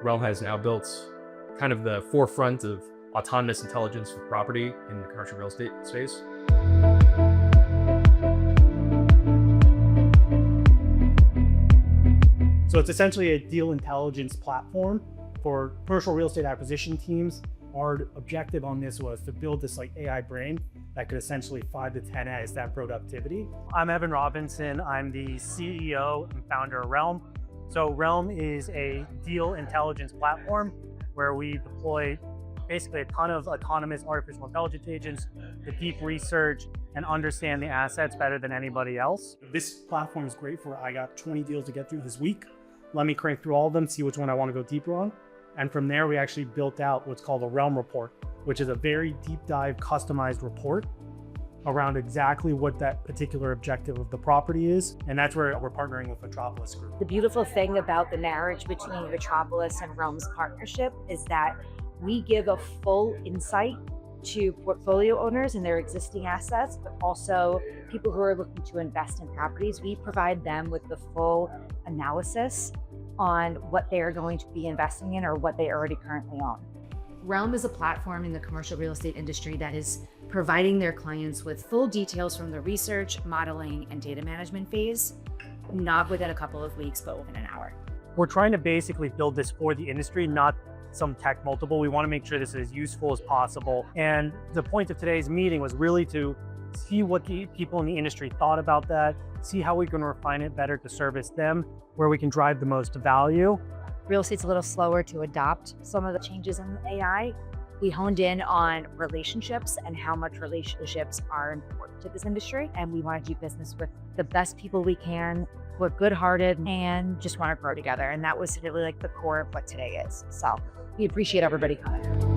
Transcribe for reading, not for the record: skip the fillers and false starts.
Relm has now built kind of the forefront of autonomous intelligence for property in the commercial real estate space. So it's essentially a deal intelligence platform for commercial real estate acquisition teams. Our objective on this was to build this AI brain that could essentially 5 to 10x that productivity. I'm Evan Robinson. I'm the CEO and founder of Relm. So Relm is a deal intelligence platform where we deploy basically a ton of autonomous artificial intelligence agents to deep research and understand the assets better than anybody else. This platform is great for, I got 20 deals to get through this week. Let me crank through all of them, see which one I want to go deeper on. And from there, we actually built out what's called a Relm report, which is a very deep dive customized report around exactly what that particular objective of the property is. And that's where we're partnering with Metropolis Group. The beautiful thing about the marriage between Metropolis and Relm's partnership is that we give a full insight to portfolio owners and their existing assets, but also people who are looking to invest in properties. We provide them with the full analysis on what they are going to be investing in or what they already currently own. Relm is a platform in the commercial real estate industry that is providing their clients with full details from the research, modeling, and data management phase, not within a couple of weeks, but within an hour. We're trying to basically build this for the industry, not some tech multiple. We want to make sure this is as useful as possible. And the point of today's meeting was really to see what the people in the industry thought about that, see how we can refine it better to service them, where we can drive the most value. Real estate's a little slower to adopt some of the changes in AI. We honed in on relationships and how much relationships are important to this industry. And we want to do business with the best people we can. We're good-hearted and just want to grow together. And that was really the core of what today is. So we appreciate everybody coming.